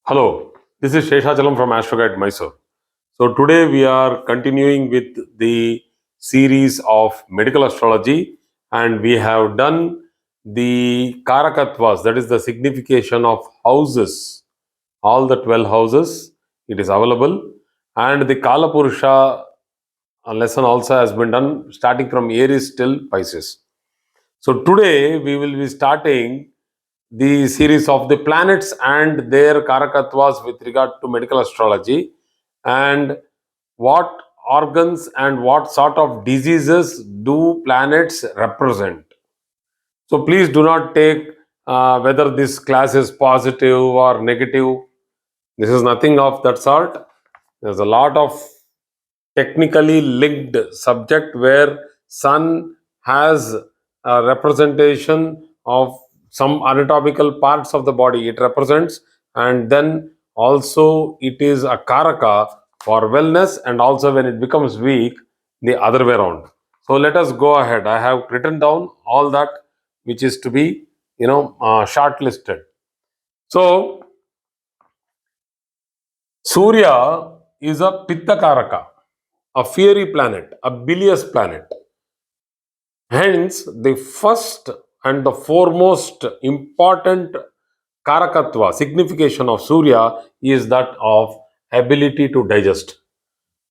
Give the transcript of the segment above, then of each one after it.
Hello, this is Sheshachalam from Astroguide Mysore. So today we are continuing with the series of medical astrology, and we have done the Karakatvas, that is the signification of houses, all the 12 houses. It is available, and the Kalapurusha lesson also has been done starting from Aries till Pisces. So today we will be starting the series of the planets and their karakatwas with regard to medical astrology, and what organs and what sort of diseases do planets represent. So please do not take whether this class is positive or negative. This is nothing of that sort. There's a lot of technically linked subject where sun has a representation of some anatomical parts of the body it represents, and then also it is a karaka for wellness, and also when it becomes weak, the other way around. So let us go ahead. I have written down all that which is to be shortlisted. So Surya is a pitta karaka, a fiery planet, a bilious planet. Hence, the first and the foremost important karakatva, signification of Surya is that of ability to digest.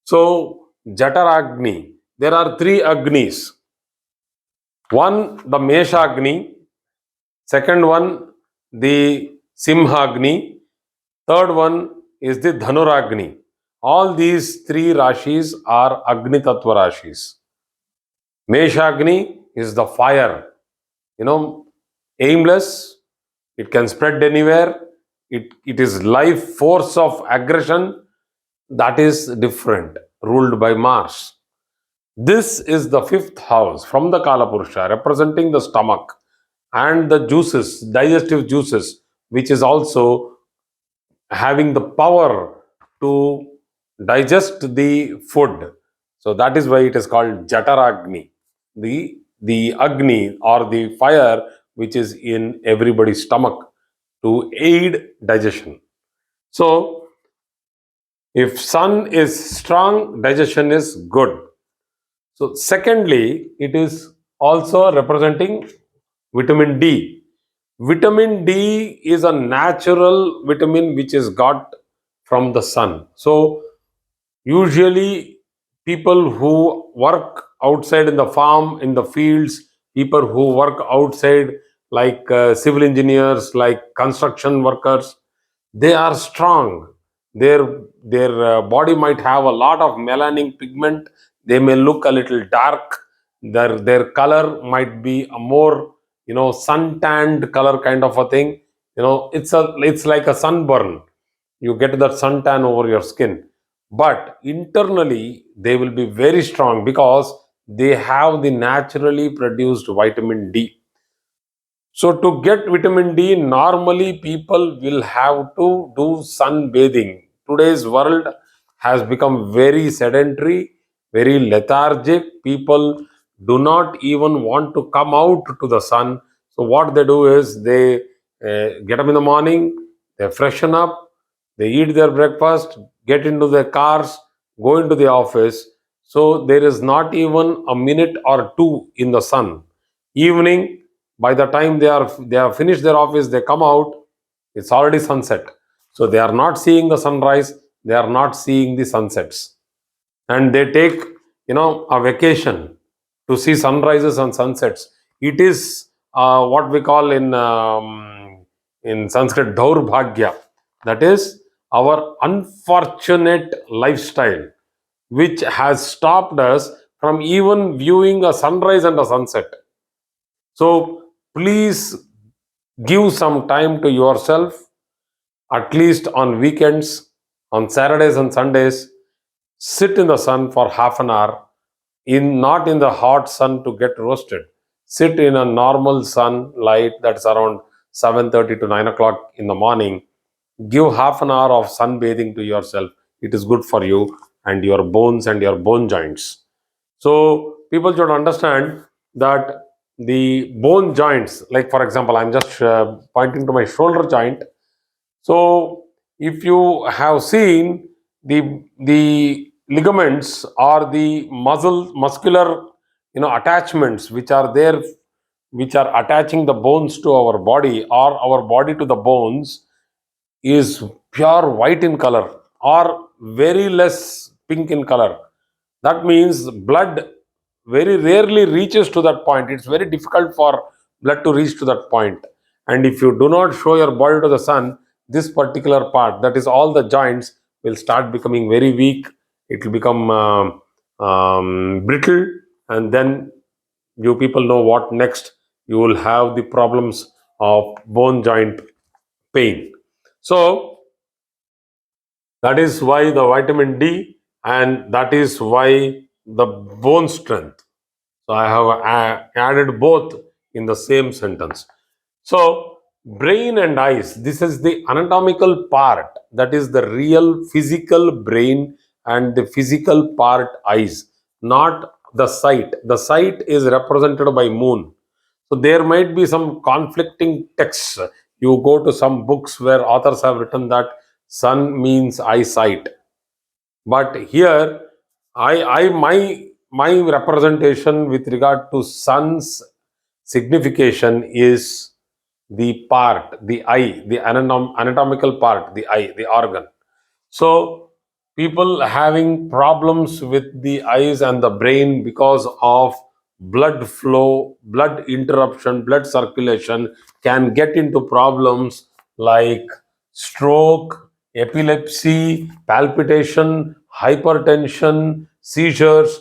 So, Jataragni, there are three Agnis. One, the Meshagni, second one, the Simhagni, third one is the Dhanuragni. All these three Rashis are Agni Tattva Rashis. Meshagni is the fire, aimless, it can spread anywhere, it is life force of aggression, that is different, ruled by Mars. This is the fifth house from the Kalapurusha, representing the stomach and the juices, digestive juices, which is also having the power to digest the food. So that is why it is called Jataragni, the Agni or the fire which is in everybody's stomach to aid digestion. So if sun is strong, digestion is good. So secondly, it is also representing vitamin D. Vitamin D is a natural vitamin which is got from the sun. So usually people who work outside in the farm, in the fields, people who work outside like civil engineers, like construction workers, they are strong. Their body might have a lot of melanin pigment. They may look a little dark. Their color might be a more sun tanned color kind of a thing. It's like a sunburn. You get that suntan over your skin, but internally they will be very strong because they have the naturally produced vitamin D. So to get vitamin D, normally people will have to do sunbathing. Today's world has become very sedentary, very lethargic. People do not even want to come out to the sun. So what they do is they get up in the morning, they freshen up, they eat their breakfast, get into their cars, go into the office. So there is not even a minute or two in the sun. Evening, by the time they have finished their office, they come out, it's already sunset. So they are not seeing the sunrise, they are not seeing the sunsets. And they take, a vacation to see sunrises and sunsets. It is what we call in Sanskrit Daurbhagya. That is our unfortunate lifestyle, which has stopped us from even viewing a sunrise and a sunset. So please give some time to yourself, at least on weekends, on Saturdays and Sundays. Sit in the sun for half an hour, not in the hot sun to get roasted. Sit in a normal sunlight that's around 7:30 to 9 o'clock in the morning. Give half an hour of sunbathing to yourself. It is good for you and your bones and your bone joints. So people should understand that the bone joints, like for example, I'm just pointing to my shoulder joint. So if you have seen the ligaments or the muscular attachments which are there, which are attaching the bones to our body or our body to the bones, is pure white in color or very less pink in color. That means blood very rarely reaches to that point. It's very difficult for blood to reach to that point. And if you do not show your body to the sun, this particular part, that is all the joints, will start becoming very weak. It will become brittle, and then you people know what next. You will have the problems of bone joint pain. So that is why the vitamin D, and that is why the bone strength. So I have added both in the same sentence. So brain and eyes, this is the anatomical part, that is the real physical brain, and the physical part eyes, not the sight. The sight is represented by moon. So there might be some conflicting texts. You go to some books where authors have written that sun means eyesight, but here my representation with regard to sun's signification is the part, the eye, the anatomical part, the eye, the organ. So people having problems with the eyes and the brain because of blood flow, blood interruption, blood circulation, can get into problems like stroke, epilepsy, palpitation, hypertension, seizures,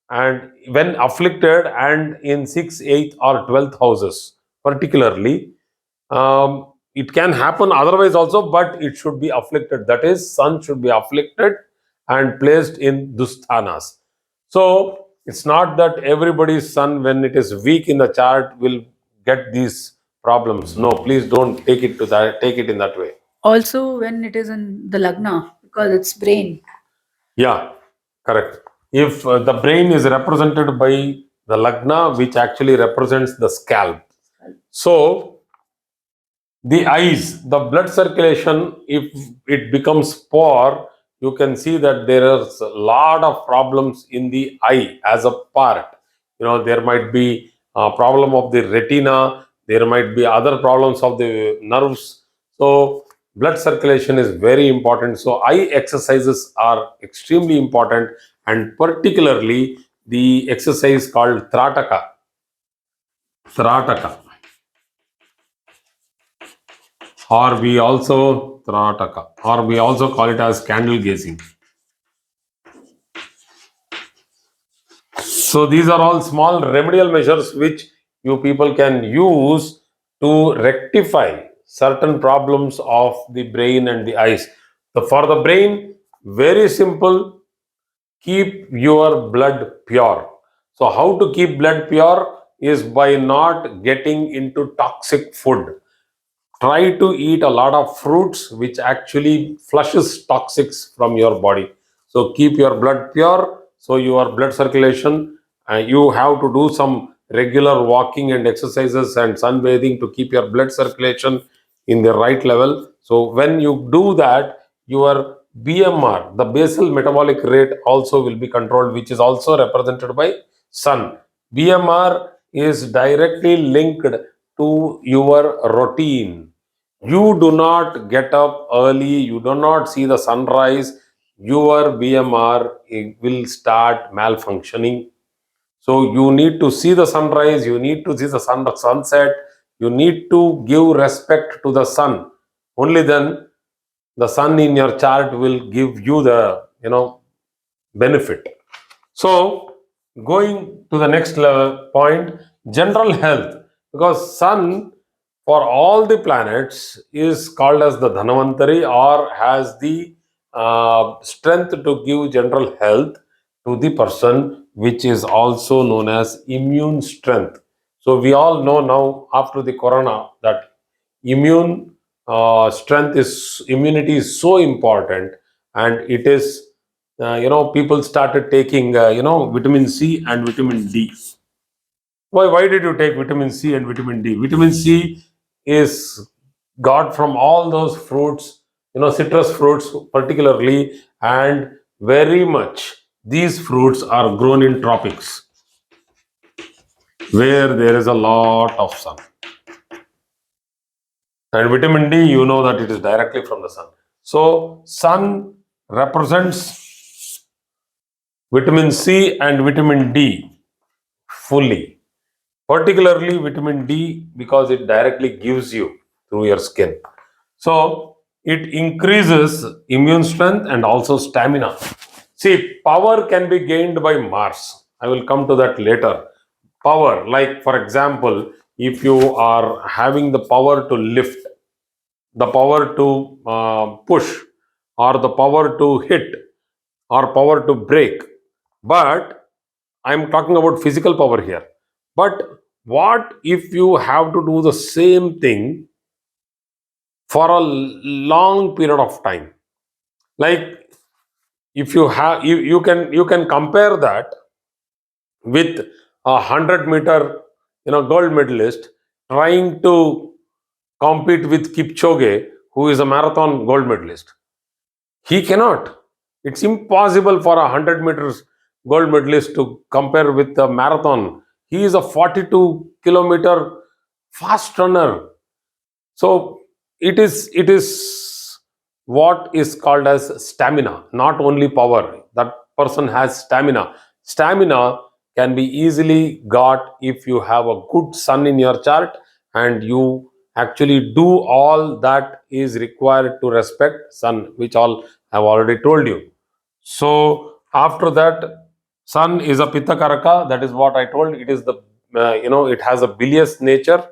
and when afflicted and in 6th, 8th, or 12th houses particularly. It can happen otherwise also, but it should be afflicted. That is, sun should be afflicted and placed in dusthanas. So it's not that everybody's sun, when it is weak in the chart, will get these problems. No, please don't take it to that. Take it in that way. Also, when it is in the lagna, because it's brain. Yeah, correct. If the brain is represented by the lagna, which actually represents the scalp. So the eyes, the blood circulation, if it becomes poor, you can see that there is a lot of problems in the eye as a part. There might be a problem of the retina, there might be other problems of the nerves. So blood circulation is very important. So eye exercises are extremely important, and particularly the exercise called Trataka, or we also call it as candle gazing. So these are all small remedial measures which you people can use to rectify certain problems of the brain and the eyes. So for the brain, very simple: keep your blood pure. So how to keep blood pure is by not getting into toxic food. Try to eat a lot of fruits which actually flushes toxics from your body. So keep your blood pure, so your blood circulation, you have to do some regular walking and exercises and sunbathing to keep your blood circulation in the right level. So when you do that, your BMR, the basal metabolic rate, also will be controlled, which is also represented by sun. BMR is directly linked to your routine. You do not get up early, you do not see the sunrise, your BMR will start malfunctioning. So you need to see the sunrise, you need to see the sunset, you need to give respect to the sun. Only then the sun in your chart will give you the benefit. So going to the next level point, general health, because sun for all the planets is called as the Dhanavantari, or has the strength to give general health to the person, which is also known as immune strength. So we all know now after the corona that immune immunity is so important, and it is people started taking vitamin C and vitamin D. Why did you take vitamin C and vitamin D? Vitamin C is got from all those fruits citrus fruits particularly, and very much these fruits are grown in tropics where there is a lot of sun. And vitamin D, you know that it is directly from the sun. So sun represents vitamin C and vitamin D fully, particularly vitamin D because it directly gives you through your skin. So it increases immune strength and also stamina. See, power can be gained by Mars. I will come to that later. Power, like for example, if you are having the power to lift, the power to push, or the power to hit, or power to break. But I'm talking about physical power here. But what if you have to do the same thing for a long period of time? Like if you have, you can compare that with 100-meter gold medalist trying to compete with Kipchoge, who is a marathon gold medalist. He cannot. It's impossible for a 100 meters gold medalist to compare with a marathon. He is a 42-kilometer fast runner. So it is what is called as stamina, not only power. That person has stamina. Stamina can be easily got if you have a good sun in your chart and you actually do all that is required to respect sun, which all I have already told you. So after that, sun is a pitta karaka. That is what I told. It is the it has a bilious nature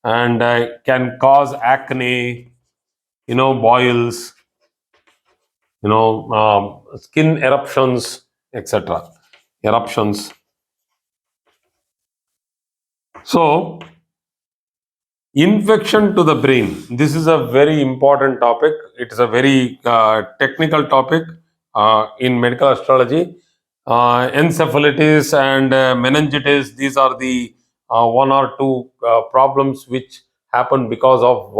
and can cause acne, boils, skin eruptions, etc. Eruptions. So infection to the brain. This is a very important topic. It is a very technical topic in medical astrology. Encephalitis and meningitis, these are the one or two problems which happen because of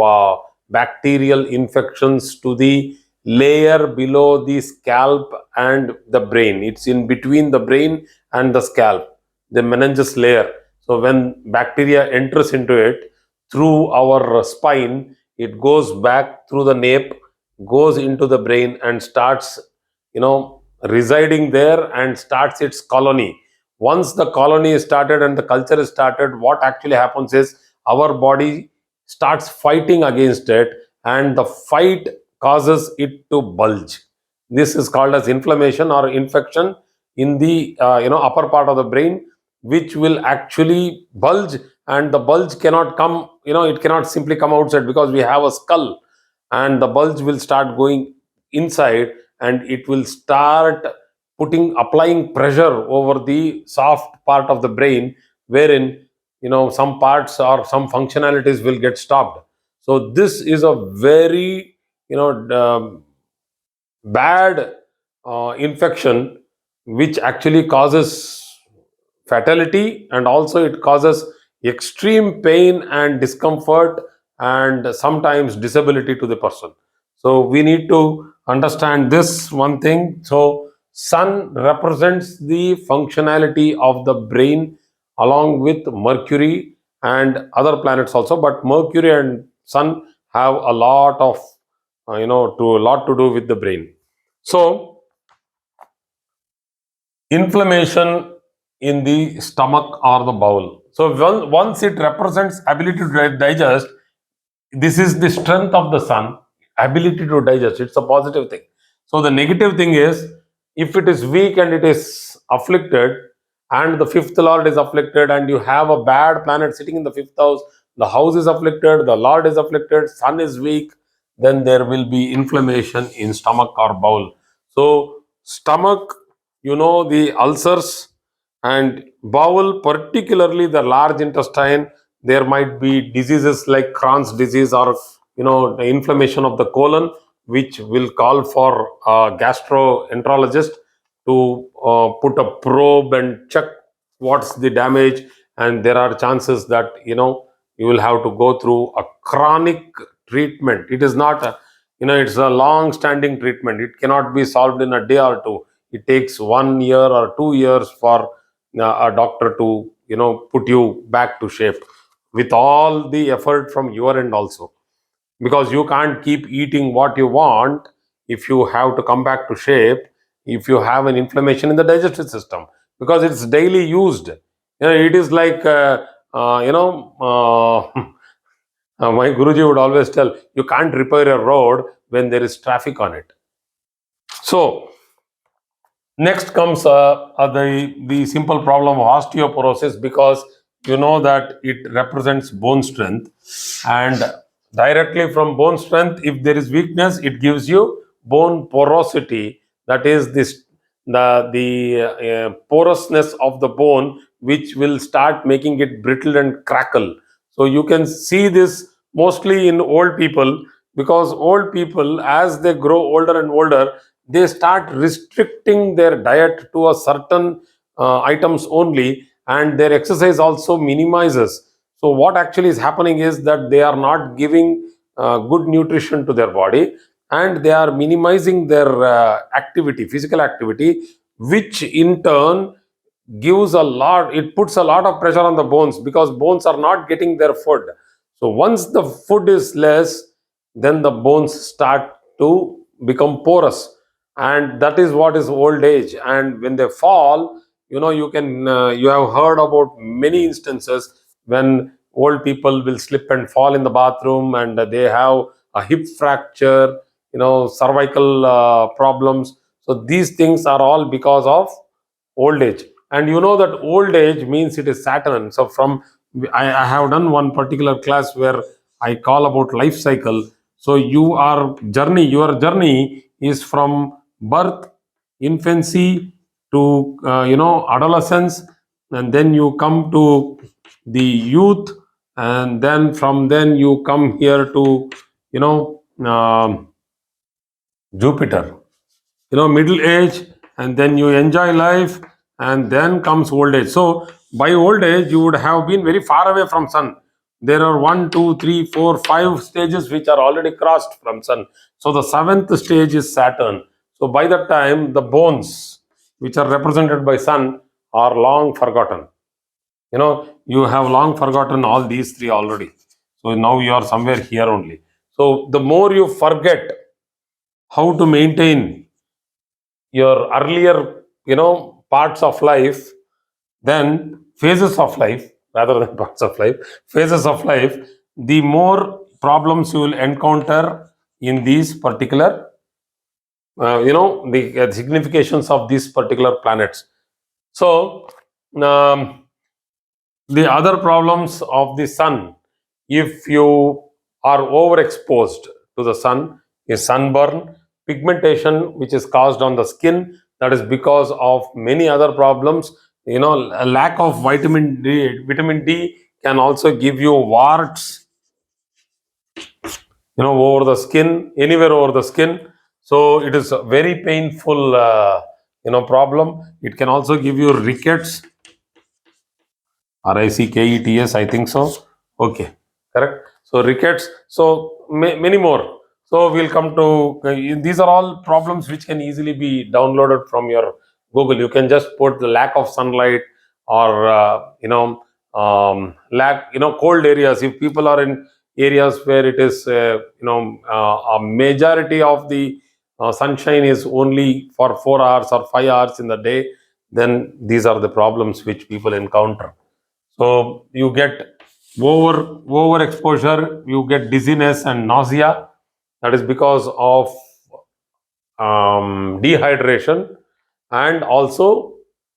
bacterial infections to the layer below the scalp and the brain. It's in between the brain and the scalp, the meninges layer. So when bacteria enters into it, through our spine, it goes back through the nape, goes into the brain and starts, residing there and starts its colony. Once the colony is started and the culture is started, what actually happens is our body starts fighting against it, and the fight causes it to bulge. This is called as inflammation or infection in the upper part of the brain, which will actually bulge, and the bulge cannot come, it cannot simply come outside because we have a skull, and the bulge will start going inside and it will start applying pressure over the soft part of the brain, wherein some parts or some functionalities will get stopped. So this is a very bad infection which actually causes fatality, and also it causes extreme pain and discomfort and sometimes disability to the person. So we need to understand this one thing. So sun represents the functionality of the brain along with Mercury and other planets also, but Mercury and sun have a lot of a lot to do with the brain. So inflammation in the stomach or the bowel. So once it represents ability to digest, this is the strength of the sun, ability to digest. It's a positive thing. So the negative thing is, if it is weak and it is afflicted, and the fifth lord is afflicted, and you have a bad planet sitting in the fifth house, the house is afflicted, the lord is afflicted, sun is weak, then there will be inflammation in stomach or bowel. So stomach, the ulcers, and bowel, particularly the large intestine, there might be diseases like Crohn's disease, or the inflammation of the colon, which will call for a gastroenterologist to put a probe and check what's the damage. And there are chances that you will have to go through a chronic treatment. It is not a, It's a long standing treatment. It cannot be solved in a day or two. It takes 1 year or 2 years for a doctor to put you back to shape, with all the effort from your end also, because you can't keep eating what you want if you have to come back to shape, if you have an inflammation in the digestive system, because it's daily used. It is like my Guruji would always tell, you can't repair a road when there is traffic on it. So next comes the simple problem of osteoporosis, because you know that it represents bone strength, and directly from bone strength, if there is weakness, it gives you bone porosity. That is the porousness of the bone, which will start making it brittle and crackle. So you can see this mostly in old people, because old people, as they grow older and older, they start restricting their diet to a certain items only, and their exercise also minimizes. So what actually is happening is that they are not giving good nutrition to their body, and they are minimizing their physical activity, which in turn gives a lot, it puts a lot of pressure on the bones, because bones are not getting their food. So once the food is less, then the bones start to become porous, and that is what is old age. And when they fall, you have heard about many instances when old people will slip and fall in the bathroom, and they have a hip fracture, cervical problems. So these things are all because of old age. And you know that old age means it is Saturn. So I have done one particular class where I call about life cycle. So your journey is from birth, infancy, to adolescence, and then you come to the youth, and then from then you come here to you know Jupiter, middle age, and then you enjoy life, and then comes old age. So by old age, you would have been very far away from sun. There are 1, 2, 3, 4, 5 stages which are already crossed from sun. So the seventh stage is Saturn. So by that time, the bones which are represented by sun are long forgotten. You have long forgotten all these three already. So now you are somewhere here only. So the more you forget how to maintain your earlier parts of life, then phases of life, rather than parts of life, phases of life, the more problems you will encounter in these particular the significations of these particular planets. So um, the other problems of the sun, if you are overexposed to the sun, is sunburn, pigmentation which is caused on the skin, that is because of many other problems. A lack of vitamin D can also give you warts, over the skin, anywhere over the skin. So it is a very painful problem. It can also give you rickets, RICKETS, I think so. Okay, correct. So rickets. So many more. So we'll come to these are all problems which can easily be downloaded from your Google. You can just put the lack of sunlight, or lack cold areas. If people are in areas where it is a majority of the sunshine is only for 4 hours or 5 hours in the day, then these are the problems which people encounter. So you get overexposure, you get dizziness and nausea. That is because of dehydration and also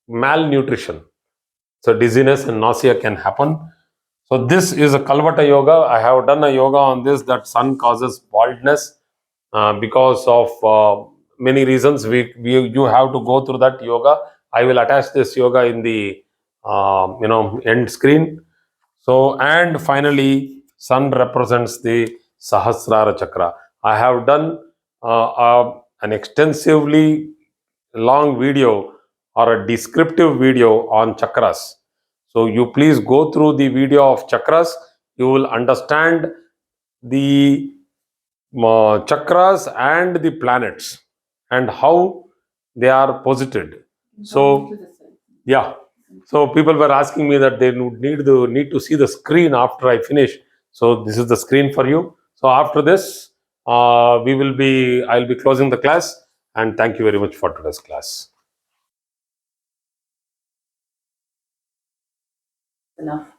malnutrition. So dizziness and nausea can happen. So this is a Kalvata yoga. I have done a yoga on this, that sun causes baldness because of many reasons. You have to go through that yoga. I will attach this yoga in the end screen. So, and finally, sun represents the Sahasrara chakra. I have done an extensively long video or a descriptive video on chakras. So you please go through the video of chakras. You will understand the chakras and the planets and how they are posited. So, yeah. So people were asking me that they would need to see the screen after I finish. So this is the screen for you. So after this, I'll be closing the class. And thank you very much for today's class. Enough.